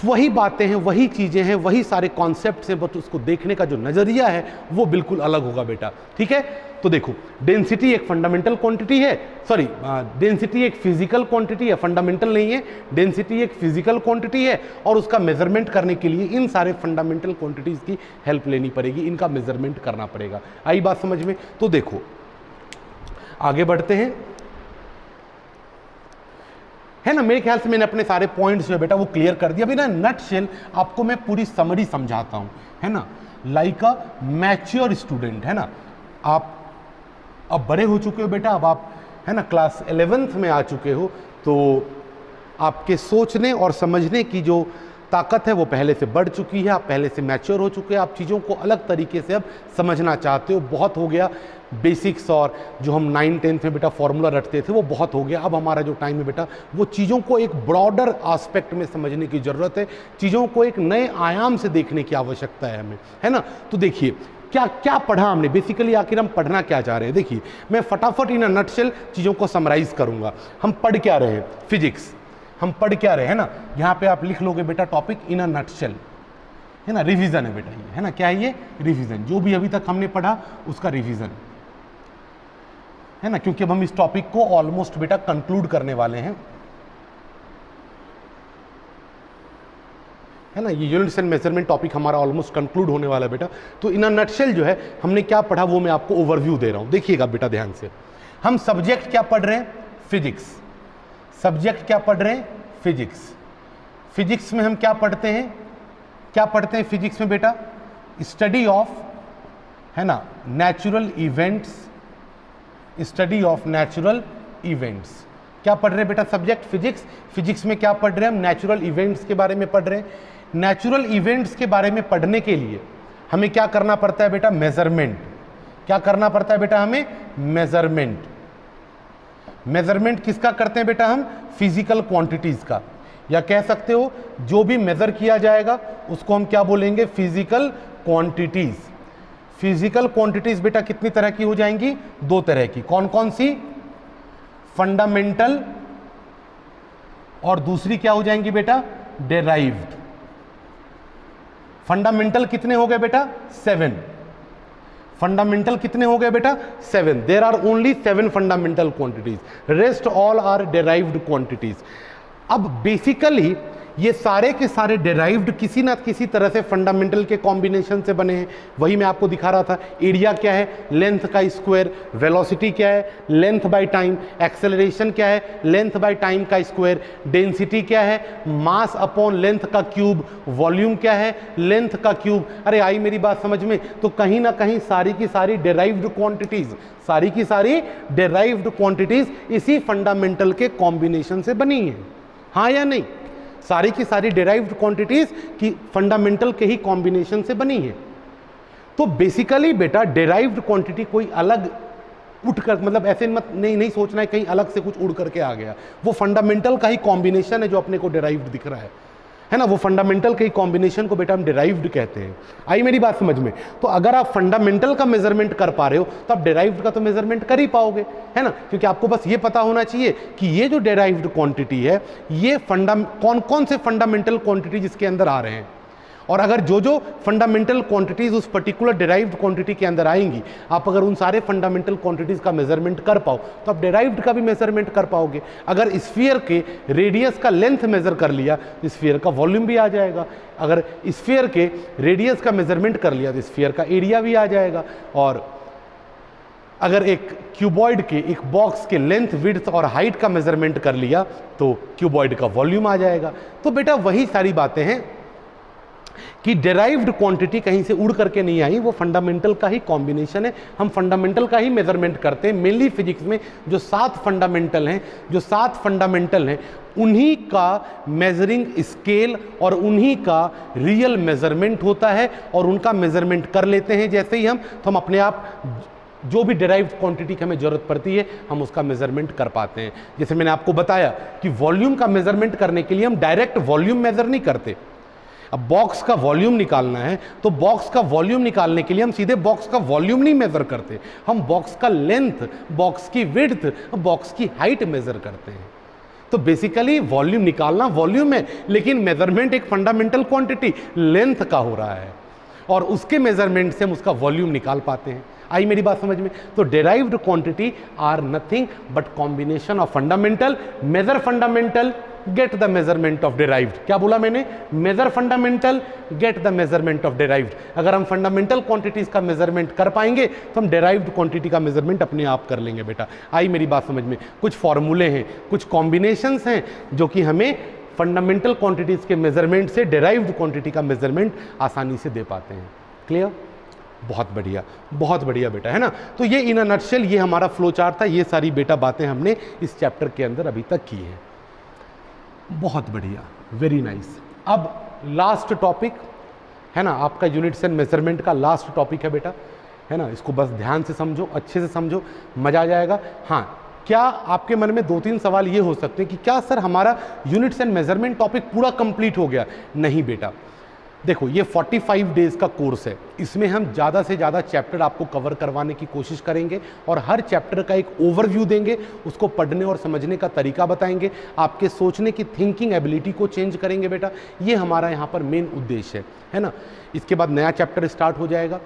वही बातें हैं, वही चीज़ें हैं, वही सारे कॉन्सेप्ट्स हैं, बट उसको देखने का जो नज़रिया है वो बिल्कुल अलग होगा बेटा। ठीक है, तो देखो डेंसिटी एक फंडामेंटल क्वांटिटी है, सॉरी डेंसिटी एक फिजिकल क्वांटिटी है, फंडामेंटल नहीं है, डेंसिटी एक फिजिकल क्वांटिटी है, और उसका मेजरमेंट करने के लिए इन सारे फंडामेंटल क्वांटिटीज़ की हेल्प लेनी पड़ेगी, इनका मेजरमेंट करना पड़ेगा। आई बात समझ में। तो देखो आगे बढ़ते हैं, है ना, मेरे ख्याल से मैंने अपने सारे पॉइंट्स जो है बेटा वो क्लियर कर दिया। अभी ना नटशेल आपको मैं पूरी समरी समझाता हूं, है ना, लाइक अ मैच्योर स्टूडेंट, है ना, आप अब बड़े हो चुके हो बेटा, अब आप, है ना, क्लास 11th में आ चुके हो, तो आपके सोचने और समझने की जो ताकत है वो पहले से बढ़ चुकी है, आप पहले से मैच्योर हो चुके हैं, आप चीज़ों को अलग तरीके से अब समझना चाहते हो। बहुत हो गया बेसिक्स, और जो हम 9th-10th में बेटा फॉर्मूला रटते थे वो बहुत हो गया। अब हमारा जो टाइम है बेटा वो चीज़ों को एक ब्रॉडर एस्पेक्ट में समझने की ज़रूरत है, चीज़ों को एक नए आयाम से देखने की आवश्यकता है हमें, है ना। तो देखिए क्या क्या पढ़ा हमने, बेसिकली आखिर हम पढ़ना क्या चाह रहे हैं। देखिए मैं फटाफट इन अ नटशेल चीज़ों को समराइज़ करूँगा। हम पढ़ क्या रहे हैं, फिजिक्स हम पढ़ क्या रहे हैं ना, यहाँ पे आप लिख लोगे बेटा टॉपिक इन अ नटशेल, है ना। रिवीजन है बेटा ये, है ना। क्या है ये, रिवीजन, जो भी अभी तक हमने पढ़ा उसका रिवीजन, है ना, क्योंकि अब हम इस टॉपिक को ऑलमोस्ट बेटा कंक्लूड करने वाले हैं, है ना। ये यूनिट्स एंड मेजरमेंट टॉपिक हमारा ऑलमोस्ट कंक्लूड होने वाला है बेटा। तो इन अ नटशेल जो है हमने क्या पढ़ा वो मैं आपको ओवरव्यू दे रहा हूं, देखिएगा बेटा ध्यान से। हम सब्जेक्ट क्या पढ़ रहे हैं, फिजिक्स। सब्जेक्ट क्या पढ़ रहे हैं, फिजिक्स। फिजिक्स में हम क्या पढ़ते हैं, क्या पढ़ते हैं फिजिक्स में बेटा, स्टडी ऑफ, है ना, natural events, study of natural events. क्या पढ़ रहे हैं बेटा, सब्जेक्ट फिजिक्स। फिजिक्स में क्या पढ़ रहे हैं हम, नेचुरल इवेंट्स के बारे में पढ़ रहे हैं। नेचुरल इवेंट्स के बारे में पढ़ने के लिए हमें क्या करना पड़ता है बेटा, मेजरमेंट। क्या करना पड़ता है बेटा हमें, मेजरमेंट। मेजरमेंट किसका करते हैं बेटा हम, फिजिकल क्वांटिटीज का, या कह सकते हो जो भी मेजर किया जाएगा उसको हम क्या बोलेंगे, फिजिकल क्वांटिटीज। फिजिकल क्वांटिटीज बेटा कितनी तरह की हो जाएंगी, दो तरह की। कौन कौन सी, फंडामेंटल, और दूसरी क्या हो जाएंगी बेटा, डेराइव्ड। फंडामेंटल कितने हो गए बेटा, 7। फंडामेंटल कितने हो गए बेटा, 7। There are only 7 fundamental quantities, rest all are derived quantities. अब बेसिकली ये सारे के सारे डेराइव्ड किसी ना किसी तरह से फंडामेंटल के कॉम्बिनेशन से बने हैं। वही मैं आपको दिखा रहा था। एरिया क्या है, लेंथ का स्क्वायर। वेलोसिटी क्या है, लेंथ बाय टाइम। एक्सेलरेशन क्या है, लेंथ बाय टाइम का स्क्वायर। डेंसिटी क्या है, मास अपॉन लेंथ का क्यूब। वॉल्यूम क्या है, लेंथ का क्यूब। अरे आई मेरी बात समझ में। तो कहीं ना कहीं सारी की सारी डेराइव्ड क्वांटिटीज, सारी की सारी डेराइव्ड क्वांटिटीज इसी फंडामेंटल के कॉम्बिनेशन से बनी है, हाँ या नहीं। सारी की सारी डेराइव्ड क्वांटिटीज की फंडामेंटल के ही कॉम्बिनेशन से बनी है। तो बेसिकली बेटा डेराइव्ड क्वांटिटी कोई अलग उठकर, मतलब ऐसे मत नहीं सोचना है कहीं अलग से कुछ उड़ करके आ गया। वो फंडामेंटल का ही कॉम्बिनेशन है जो अपने को डेराइव्ड दिख रहा है ना। वो फंडामेंटल के ही कॉम्बिनेशन को बेटा हम डेराइव्ड कहते हैं। आई मेरी बात समझ में। तो अगर आप फंडामेंटल का मेजरमेंट कर पा रहे हो तो आप डेराइव्ड का तो मेजरमेंट कर ही पाओगे, है ना। क्योंकि आपको बस ये पता होना चाहिए कि ये जो डेराइव्ड क्वांटिटी है ये कौन कौन से फंडामेंटल क्वांटिटीज इसके अंदर आ रहे हैं। और अगर जो जो फंडामेंटल क्वांटिटीज उस पर्टिकुलर डेराइव्ड क्वांटिटी के अंदर आएंगी, आप अगर उन सारे फंडामेंटल क्वांटिटीज का मेजरमेंट कर पाओ तो आप डेराइव्ड का भी मेजरमेंट कर पाओगे। अगर स्फीयर के रेडियस का लेंथ मेजर कर लिया तो स्फीयर का वॉल्यूम भी आ जाएगा। अगर स्फीयर के रेडियस का मेजरमेंट कर लिया तो स्फीयर का एरिया भी आ जाएगा। और अगर एक क्यूबॉइड के, एक बॉक्स के लेंथ, विड्थ और हाइट का मेजरमेंट कर लिया तो क्यूबॉइड का वॉल्यूम आ जाएगा। तो बेटा वही सारी बातें हैं कि डेराइव्ड क्वांटिटी कहीं से उड़ करके नहीं आई, वो फंडामेंटल का ही कॉम्बिनेशन है। हम फंडामेंटल का ही मेजरमेंट करते हैं। मेनली फिजिक्स में जो 7 फंडामेंटल हैं, उन्हीं का मेजरिंग स्केल और उन्हीं का रियल मेजरमेंट होता है, और उनका मेजरमेंट कर लेते हैं जैसे ही हम, तो हम अपने आप जो भी डेराइव्ड क्वांटिटी की हमें जरूरत पड़ती है हम उसका मेजरमेंट कर पाते हैं। जैसे मैंने आपको बताया कि वॉल्यूम का मेजरमेंट करने के लिए हम डायरेक्ट वॉल्यूम मेजर नहीं करते। अब बॉक्स का वॉल्यूम निकालना है तो बॉक्स का वॉल्यूम निकालने के लिए हम सीधे बॉक्स का वॉल्यूम नहीं मेजर करते, हम बॉक्स का लेंथ, बॉक्स की विड्थ, बॉक्स की हाइट मेजर करते हैं। तो बेसिकली वॉल्यूम निकालना वॉल्यूम है, लेकिन मेजरमेंट एक फंडामेंटल क्वांटिटी लेंथ का हो रहा है, और उसके मेजरमेंट से हम उसका वॉल्यूम निकाल पाते हैं। आई मेरी बात समझ में। तो derived quantity are nothing but combination of fundamental. Measure fundamental, get the measurement of derived. क्या बोला मैंने, measure fundamental, get the measurement of derived. अगर हम फंडामेंटल क्वांटिटीज का मेजरमेंट कर पाएंगे तो हम डेराइव्ड क्वांटिटी का मेजरमेंट अपने आप कर लेंगे बेटा। आई मेरी बात समझ में। कुछ फॉर्मूले हैं, कुछ कॉम्बिनेशंस हैं जो कि हमें फंडामेंटल क्वांटिटीज के मेजरमेंट से डेराइव्ड क्वांटिटी का मेजरमेंट आसानी से दे पाते हैं। क्लियर, बहुत बढ़िया बेटा, है ना। तो ये इन अ नटशेल ये हमारा फ्लो चार्ट था। ये सारी बेटा बातें हमने इस चैप्टर के अंदर अभी तक की हैं। बहुत बढ़िया, वेरी नाइस। अब लास्ट टॉपिक है ना, आपका यूनिट्स एंड मेजरमेंट का लास्ट टॉपिक है बेटा, है ना। इसको बस ध्यान से समझो, अच्छे से समझो, मजा आ जाएगा। हाँ, क्या आपके मन में 2-3 सवाल ये हो सकते हैं कि क्या सर हमारा यूनिट्स एंड मेजरमेंट टॉपिक पूरा कंप्लीट हो गया? नहीं बेटा, देखो ये 45 डेज का कोर्स है, इसमें हम ज़्यादा से ज़्यादा चैप्टर आपको कवर करवाने की कोशिश करेंगे और हर चैप्टर का एक ओवरव्यू देंगे, उसको पढ़ने और समझने का तरीका बताएंगे, आपके सोचने की थिंकिंग एबिलिटी को चेंज करेंगे बेटा। ये हमारा यहाँ पर मेन उद्देश्य है ना। इसके बाद नया चैप्टर स्टार्ट हो जाएगा।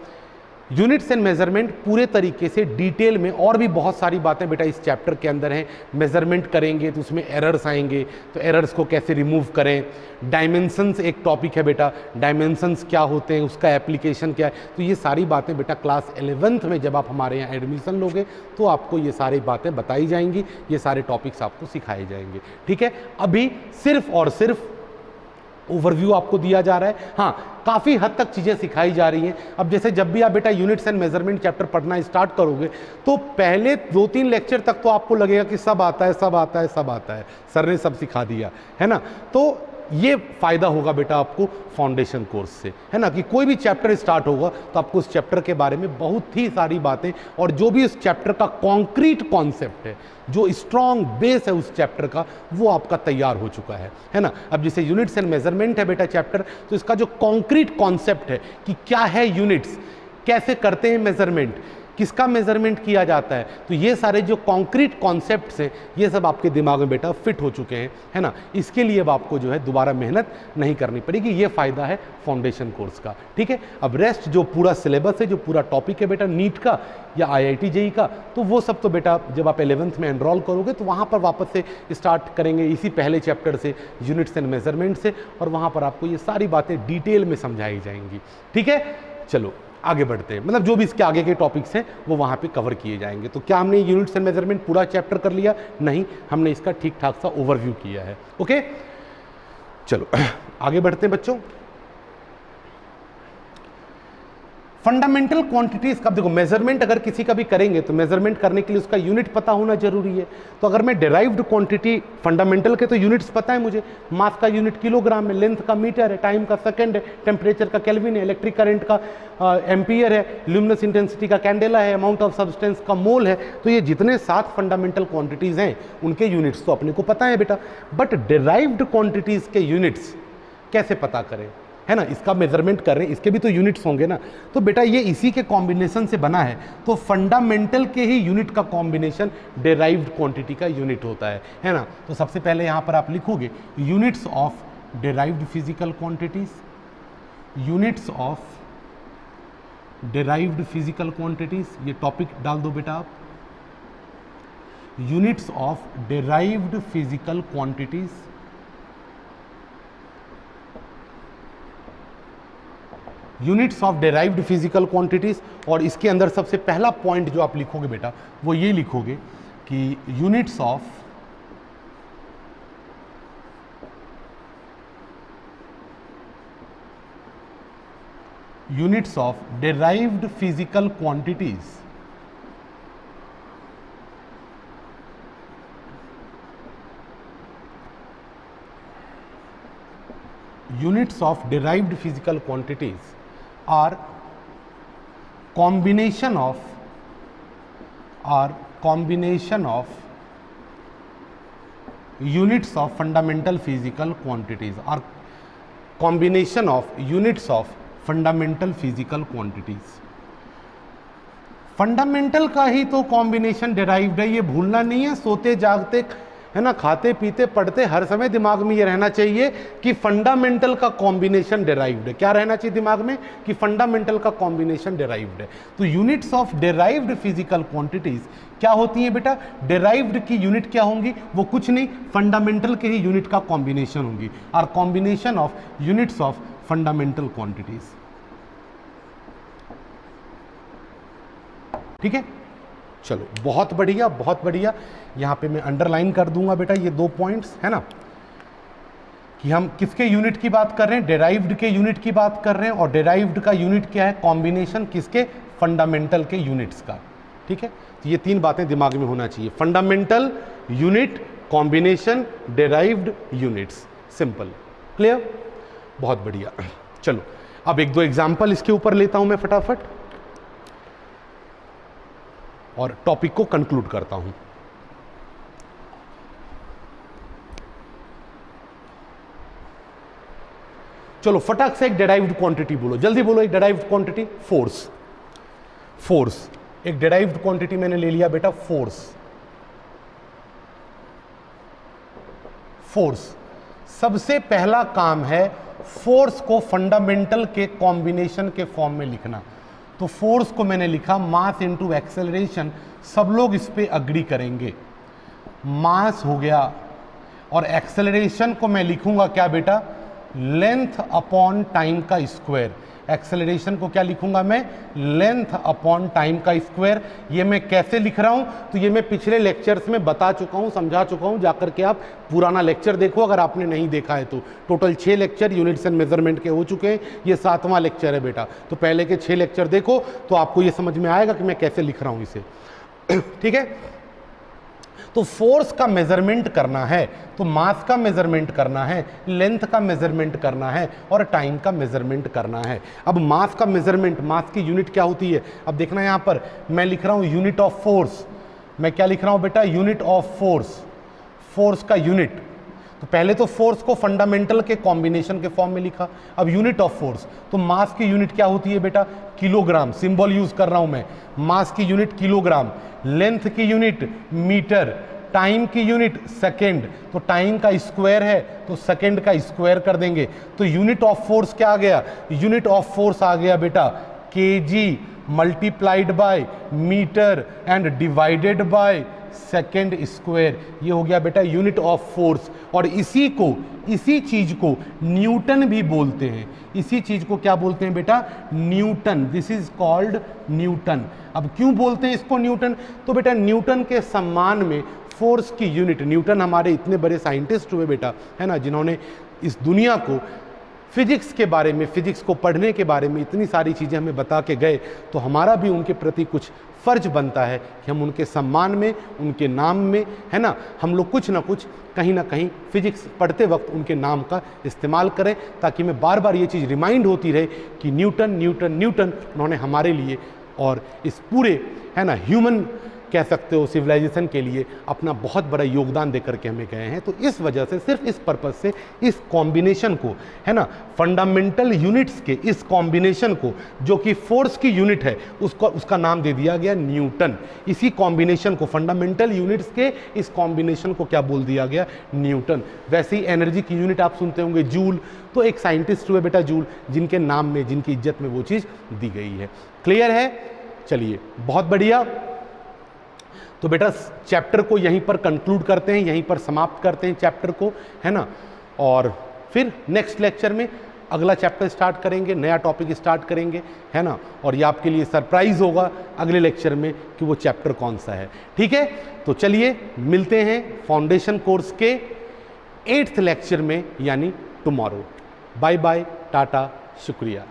यूनिट्स एंड मेजरमेंट पूरे तरीके से डिटेल में, और भी बहुत सारी बातें बेटा इस चैप्टर के अंदर हैं। मेजरमेंट करेंगे तो उसमें एरर्स आएंगे, तो एरर्स को कैसे रिमूव करें। डायमेंशंस एक टॉपिक है बेटा, डायमेंशंस क्या होते हैं, उसका एप्लीकेशन क्या है। तो ये सारी बातें बेटा क्लास 11th में जब आप हमारे यहाँ एडमिशन लोगे तो आपको ये सारी बातें बताई जाएंगी, ये सारे टॉपिक्स आपको सिखाए जाएंगे, ठीक है। अभी सिर्फ और सिर्फ ओवरव्यू आपको दिया जा रहा है। हाँ, काफ़ी हद तक चीज़ें सिखाई जा रही हैं। अब जैसे जब भी आप बेटा यूनिट्स एंड मेजरमेंट चैप्टर पढ़ना स्टार्ट करोगे तो पहले 2-3 लेक्चर तक तो आपको लगेगा कि सब आता है, सब आता है, सब आता है, सर ने सब सिखा दिया, है ना। तो ये फ़ायदा होगा बेटा आपको फाउंडेशन कोर्स से, है ना, कि कोई भी चैप्टर स्टार्ट होगा तो आपको उस चैप्टर के बारे में बहुत ही सारी बातें, और जो भी उस चैप्टर का कॉन्क्रीट कॉन्सेप्ट है, जो स्ट्रॉन्ग बेस है उस चैप्टर का, वो आपका तैयार हो चुका है ना। अब जैसे यूनिट्स एंड मेजरमेंट है बेटा चैप्टर, तो इसका जो कॉन्क्रीट कॉन्सेप्ट है कि क्या है यूनिट्स, कैसे करते हैं मेजरमेंट, किसका मेजरमेंट किया जाता है, तो ये सारे जो कॉन्क्रीट कॉन्सेप्ट्स हैं ये सब आपके दिमाग में बेटा फिट हो चुके हैं, है ना। इसके लिए अब आपको जो है दोबारा मेहनत नहीं करनी पड़ेगी, ये फ़ायदा है फाउंडेशन कोर्स का, ठीक है। अब रेस्ट जो पूरा सिलेबस है, जो पूरा टॉपिक है बेटा नीट का या IIT JEE का, तो वो सब तो बेटा जब आप 11th में एनरोल करोगे तो वहाँ पर वापस से स्टार्ट करेंगे इसी पहले चैप्टर से, यूनिट्स एंड मेजरमेंट से, और वहाँ पर आपको ये सारी बातें डिटेल में समझाई जाएंगी, ठीक है। चलो आगे बढ़ते हैं, मतलब जो भी इसके आगे के टॉपिक्स हैं वो वहाँ पे कवर किए जाएंगे। तो क्या हमने यूनिट्स एंड मेजरमेंट पूरा चैप्टर कर लिया? नहीं, हमने इसका ठीक ठाक सा ओवरव्यू किया है, ओके। चलो आगे बढ़ते हैं बच्चों। फंडामेंटल क्वांटिटीज का देखो, मेजरमेंट अगर किसी का भी करेंगे तो मेजरमेंट करने के लिए उसका यूनिट पता होना जरूरी है। तो अगर मैं डिराइव्ड क्वांटिटी, फंडामेंटल के तो यूनिट्स पता है मुझे, मास का यूनिट किलोग्राम है, लेंथ का मीटर है, टाइम का सेकंड है, टेम्परेचर का केल्विन है, इलेक्ट्रिक करंट का एम्पियर है, ल्यूमिनस इंटेंसिटी का कैंडेला है, अमाउंट ऑफ सब्सटेंस का मोल है। तो ये जितने 7 फंडामेंटल क्वांटिटीज हैं उनके यूनिट्स तो अपने को पता है बेटा, बट डिराइव्ड क्वांटिटीज के यूनिट्स कैसे पता करें, है ना। इसका मेजरमेंट कर रहे हैं, इसके भी तो यूनिट्स होंगे ना। तो बेटा ये इसी के कॉम्बिनेशन से बना है, तो फंडामेंटल के ही यूनिट का कॉम्बिनेशन डिराइव्ड क्वांटिटी का यूनिट होता है ना। तो सबसे पहले यहाँ पर आप लिखोगे units of derived physical quantities, units of derived physical quantities, ये टॉपिक डाल दो बेटा आप, units of derived physical quantities, units of derived physical quantities. और इसके अंदर सबसे पहला पॉइंट जो आप लिखोगे बेटा वो ये लिखोगे कि units of derived physical quantities, units of derived physical quantities are combination of units of fundamental physical quantities, or combination of units of fundamental physical quantities। Fundamental का ही तो कॉम्बिनेशन डिराइव्ड है, ये भूलना नहीं है। सोते जागते, है ना, खाते पीते पढ़ते हर समय दिमाग में ये रहना चाहिए कि फंडामेंटल का कॉम्बिनेशन डिराइव्ड है। क्या रहना चाहिए दिमाग में? कि फंडामेंटल का कॉम्बिनेशन डिराइव्ड है। तो units of derived physical quantities क्या होती हैं बेटा? डिराइव्ड की यूनिट क्या होंगी? वो कुछ नहीं, फंडामेंटल के ही यूनिट का कॉम्बिनेशन होंगी, और combination of units of fundamental quantities, ठीक है। चलो बहुत बढ़िया, बहुत बढ़िया। यहाँ पे मैं अंडरलाइन कर दूंगा बेटा ये 2 पॉइंट्स, है ना, कि हम किसके यूनिट की बात कर रहे हैं? डिराइव्ड के यूनिट की बात कर रहे हैं, और डिराइव्ड का यूनिट क्या है? कॉम्बिनेशन किसके? फंडामेंटल के यूनिट्स का, ठीक है। तो ये 3 बातें दिमाग में होना चाहिए, fundamental, unit combination derived units, simple, clear, बहुत बढ़िया। चलो अब एक दो एग्जाम्पल इसके ऊपर लेता हूं मैं फटाफट और टॉपिक को कंक्लूड करता हूं। चलो फटाक से एक डेराइव्ड क्वांटिटी बोलो, जल्दी बोलो एक डेराइव्ड क्वांटिटी, फोर्स। फोर्स एक डेराइव्ड क्वांटिटी मैंने ले लिया बेटा, फोर्स। फोर्स सबसे पहला काम है फोर्स को फंडामेंटल के कॉम्बिनेशन के फॉर्म में लिखना। तो फोर्स को मैंने लिखा मास इनटू एक्सेलरेशन, सब लोग इस पे अग्री करेंगे, मास हो गया, और एक्सेलरेशन को मैं लिखूंगा क्या बेटा, लेंथ अपॉन टाइम का स्क्वायर। एक्सेलरेशन को क्या लिखूंगा मैं, लेंथ अपॉन टाइम का स्क्वायर। ये मैं कैसे लिख रहा हूं, तो ये मैं पिछले लेक्चर्स में बता चुका हूं, समझा चुका हूं, जाकर के आप पुराना लेक्चर देखो अगर आपने नहीं देखा है तो। Total 6 lecture units and measurement के हो चुके हैं, ये 7वां लेक्चर है बेटा। तो पहले के 6 लेक्चर देखो तो आपको ये समझ में आएगा कि मैं कैसे लिख रहा हूं इसे। ठीक है, तो फोर्स का मेजरमेंट करना है तो मास का मेजरमेंट करना है, लेंथ का मेजरमेंट करना है और टाइम का मेजरमेंट करना है। अब मास का मेजरमेंट, मास की यूनिट क्या होती है, अब देखना यहां पर मैं लिख रहा हूं यूनिट ऑफ फोर्स। मैं क्या लिख रहा हूं बेटा, यूनिट ऑफ फोर्स, फोर्स का यूनिट। तो पहले तो फोर्स को फंडामेंटल के कॉम्बिनेशन के फॉर्म में लिखा, अब यूनिट ऑफ फोर्स। तो मास की यूनिट क्या होती है बेटा, किलोग्राम, सिंबल यूज कर रहा हूं मैं, मास की यूनिट किलोग्राम, लेंथ की यूनिट मीटर, टाइम की यूनिट सेकेंड। तो टाइम का स्क्वायर है तो सेकेंड का स्क्वायर कर देंगे। तो यूनिट ऑफ फोर्स क्या आ गया, यूनिट ऑफ फोर्स आ गया बेटा KG multiplied by metre and divided by second square. ये हो गया बेटा यूनिट ऑफ फोर्स। और इसी चीज को न्यूटन भी बोलते हैं। इसी चीज को क्या बोलते हैं बेटा, Newton. This is called Newton. अब क्यों बोलते हैं इसको न्यूटन, तो बेटा न्यूटन के सम्मान में फोर्स की यूनिट, न्यूटन हमारे इतने बड़े साइंटिस्ट हुए बेटा, है ना, जिन्होंने इस दुनिया को फिजिक्स के बारे में, फिजिक्स को पढ़ने के बारे में इतनी सारी चीज़ें हमें बता के गए। तो हमारा भी उनके प्रति कुछ फर्ज बनता है कि हम उनके सम्मान में, उनके नाम में, है ना, हम लोग कुछ ना कुछ कहीं ना कहीं फिजिक्स पढ़ते वक्त उनके नाम का इस्तेमाल करें, ताकि मैं बार बार ये चीज़ रिमाइंड होती रहे कि न्यूटन न्यूटन न्यूटन उन्होंने हमारे लिए और इस पूरे, है ना, ह्यूमन कह सकते हो सिविलाइजेशन के लिए अपना बहुत बड़ा योगदान देकर के हमें गए हैं। तो इस वजह से, सिर्फ इस पर्पज से इस कॉम्बिनेशन को, है ना, फंडामेंटल यूनिट्स के इस कॉम्बिनेशन को, जो कि फोर्स की यूनिट है, उसका नाम दे दिया गया न्यूटन। इसी कॉम्बिनेशन को, फंडामेंटल यूनिट्स के इस कॉम्बिनेशन को क्या बोल दिया गया, न्यूटन। वैसे ही एनर्जी की यूनिट आप सुनते होंगे जूल, तो एक साइंटिस्ट हुए बेटा जूल, जिनके नाम में, जिनकी इज्जत में वो चीज़ दी गई है। क्लियर है, चलिए बहुत बढ़िया। तो बेटा चैप्टर को यहीं पर कंक्लूड करते हैं, यहीं पर समाप्त करते हैं चैप्टर को, है ना, और फिर नेक्स्ट लेक्चर में अगला चैप्टर स्टार्ट करेंगे, नया टॉपिक स्टार्ट करेंगे, है ना, और ये आपके लिए सरप्राइज होगा अगले लेक्चर में कि वो चैप्टर कौन सा है। ठीक है, तो चलिए मिलते हैं फाउंडेशन कोर्स के 8th लेक्चर में, यानी टुमारो। बाय बाय, टाटा, शुक्रिया।